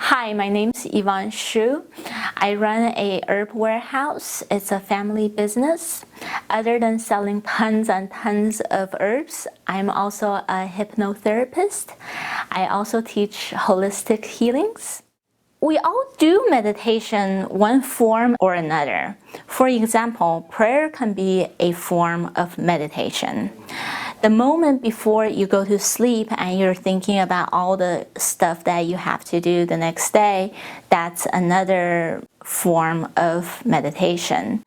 Hi, my name is YVONNE Shu. I run a herb warehouse. It's a family business. Other than selling tons and tons of herbs, I'm also a hypnotherapist. I also teach holistic healings. We all do meditation one form or another. For example, prayer can be a form of meditation. The moment before you go to sleep and you're thinking about all the stuff that you have to do the next day, that's another form of meditation.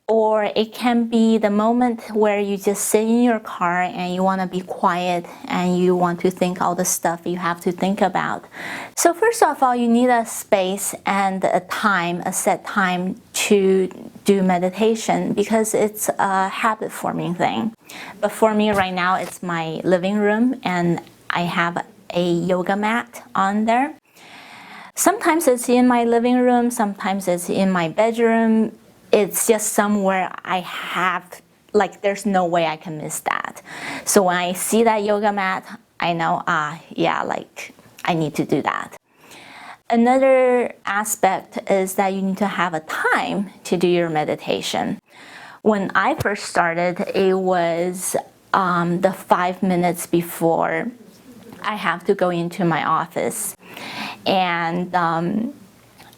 Or it can be the moment where you just sit in your car and you want to be quiet and you want to think all the stuff you have to think about. So first of all, you need a space and a time, a set time to do meditation because it's a habit forming thing. But for me right now, it's my living room and I have a yoga mat on there. Sometimes it's in my living room, sometimes it's in my bedroom. It's just somewhere I have, there's no way I can miss that. So when I see that yoga mat, I know, I need to do that. Another aspect is that you need to have a time to do your meditation. When I first started, it was the 5 minutes before I have to go into my office. And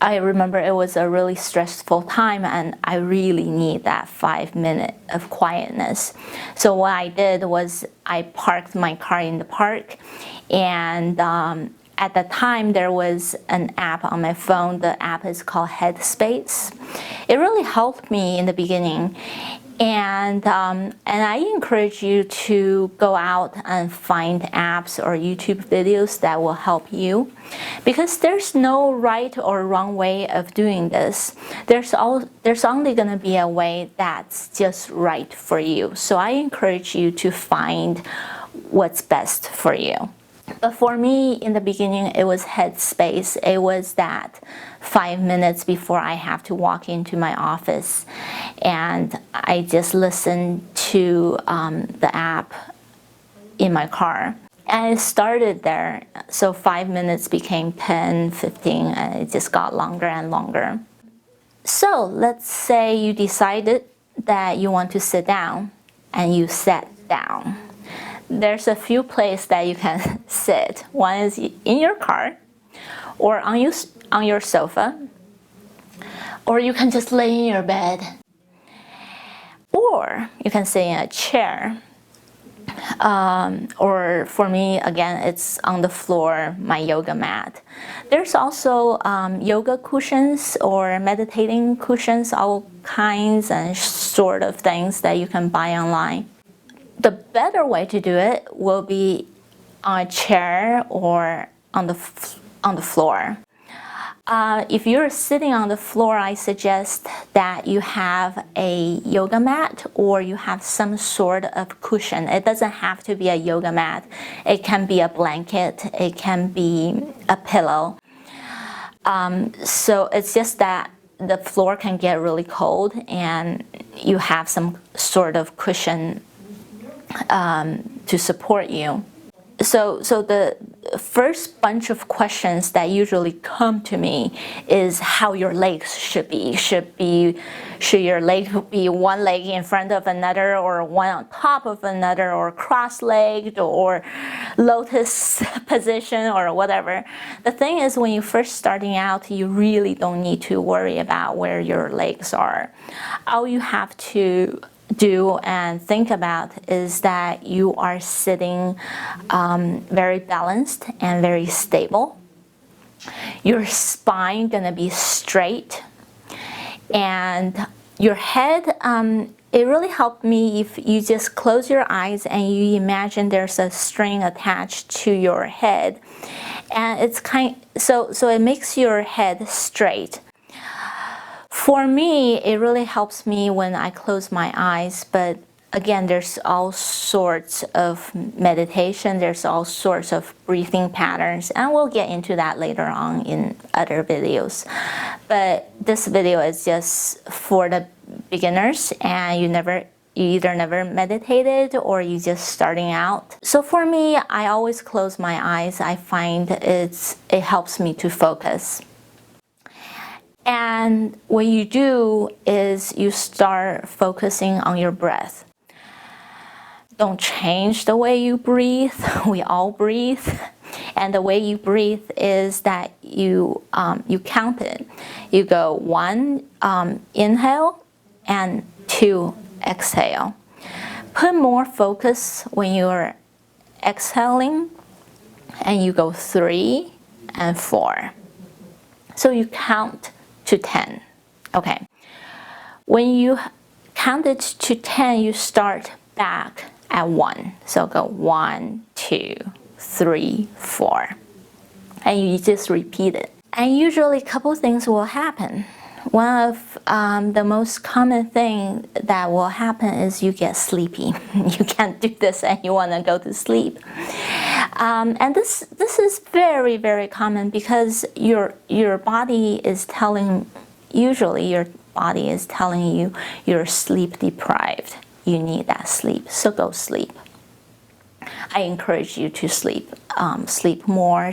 I remember it was a really stressful time and I really need that 5 minutes of quietness. So what I did was I parked my car in the park and at the time there was an app on my phone. The app is called Headspace. It really helped me in the beginning. And I encourage you to go out and find apps or YouTube videos that will help you, because there's no right or wrong way of doing this. There's only going to be a way that's just right for you. So I encourage you to find what's best for you. But for me, in the beginning, it was Headspace. It was that 5 minutes before I have to walk into my office. And I just listened to the app in my car. And it started there. So 5 minutes became 10, 15, and it just got longer and longer. So let's say you decided that you want to sit down, and you sat down. There's a few places that you can sit. One is in your car, or on your sofa, or you can just lay in your bed, or you can sit in a chair, or for me, again, it's on the floor, my yoga mat. There's also yoga cushions or meditating cushions, all kinds and sort of things that you can buy online. The better way to do it will be on a chair or on the floor. If you're sitting on the floor, I suggest that you have a yoga mat or you have some sort of cushion. It doesn't have to be a yoga mat. It can be a blanket. It can be a pillow. So it's just that the floor can get really cold and you have some sort of cushion to support you. So the first bunch of questions that usually come to me is how your legs should be. Should your leg be one leg in front of another, or one on top of another, or cross-legged, or lotus position, or whatever. The thing is, when you're first starting out, you really don't need to worry about where your legs are. All you have to do and think about is that you are sitting very balanced and very stable. Your spine gonna be straight, and your head, it really helped me if you just close your eyes and you imagine there's a string attached to your head, and it's so it makes your head straight. For me, it really helps me when I close my eyes, but again, there's all sorts of meditation, there's all sorts of breathing patterns, and we'll get into that later on in other videos. But this video is just for the beginners, and you never you either never meditated or you just starting out. So for me, I always close my eyes. I find it helps me to focus. And what you do is you start focusing on your breath. Don't change the way you breathe. We all breathe. And the way you breathe is that you count it. You go 1 inhale and 2 exhale. Put more focus when you're exhaling, and you go 3 and 4. So you count to 10. Okay. When you count it to 10, you start back at 1. So go 1, 2, 3, 4. And you just repeat it. And usually a couple things will happen. One of the most common thing that will happen is you get sleepy. You can't do this and you want to go to sleep. And this is very, very common because your body is usually your body is telling you you're sleep deprived. You need that sleep, so go sleep. I encourage you to sleep. Sleep more,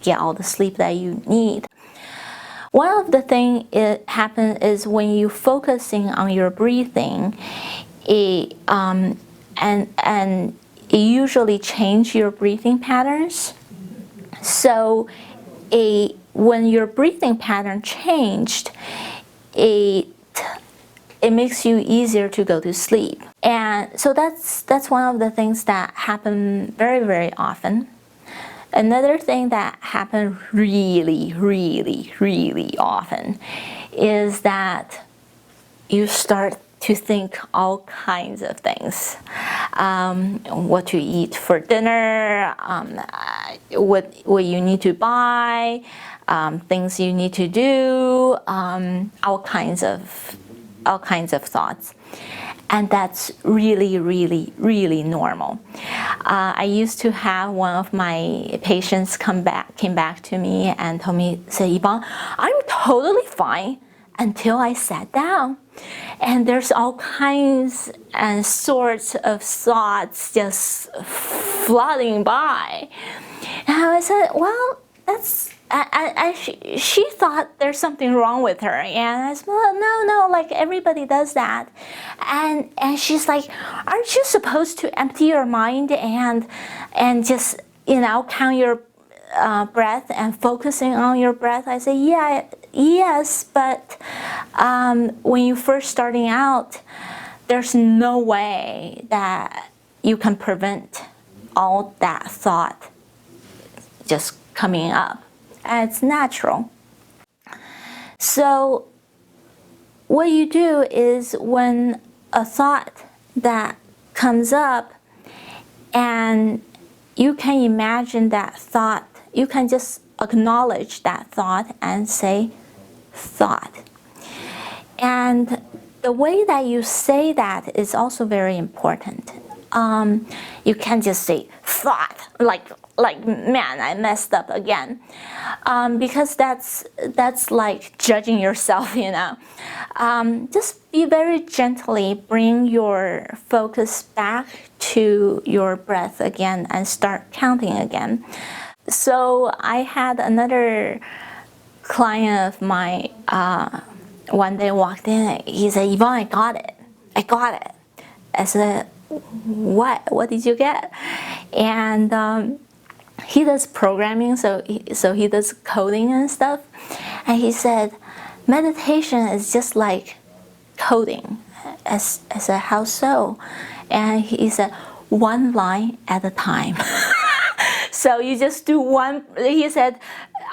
get all the sleep that you need. One of the things it happens is when you focusing on your breathing, and it usually change your breathing patterns. So when your breathing pattern changed, it makes you easier to go to sleep. And so that's one of the things that happen very, very often. Another thing that happens really, really, really often is that you start to think all kinds of things. What to eat for dinner, what you need to buy, things you need to do, all kinds of thoughts. And that's really, really, really normal. I used to have one of my patients came back to me and told me, say, Yvonne, I'm totally fine until I sat down. And there's all kinds and sorts of thoughts just flooding by. And I said, well, that's... she thought there's something wrong with her, and I said, well, no, like everybody does that, and she's like, aren't you supposed to empty your mind and just count your breath and focusing on your breath? I say, yes, but when you first starting out, there's no way that you can prevent all that thought just coming up. And it's natural. So what you do is when a thought that comes up and you can imagine that thought, you can just acknowledge that thought and say thought. And the way that you say that is also very important. You can't just say thought like man, I messed up again, because that's like judging yourself, Just be very gently, bring your focus back to your breath again and start counting again. So I had another client of mine one day walked in. He said, Yvonne, I got it. I said, what did you get? And he does programming, so he does coding and stuff. And he said, meditation is just like coding. I said, how so? And he said, one line at a time. So you just do one. He said,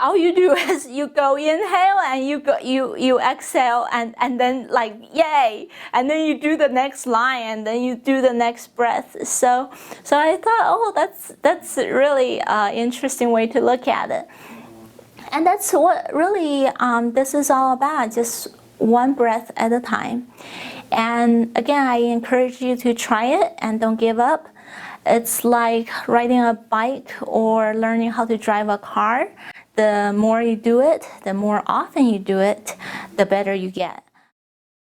all you do is you go inhale and you exhale and then like yay, and then you do the next line and then you do the next breath. So I thought, oh, that's a really interesting way to look at it. And that's what really this is all about, just one breath at a time. And again, I encourage you to try it and don't give up. It's like riding a bike or learning how to drive a car. The more you do it, the more often you do it, the better you get.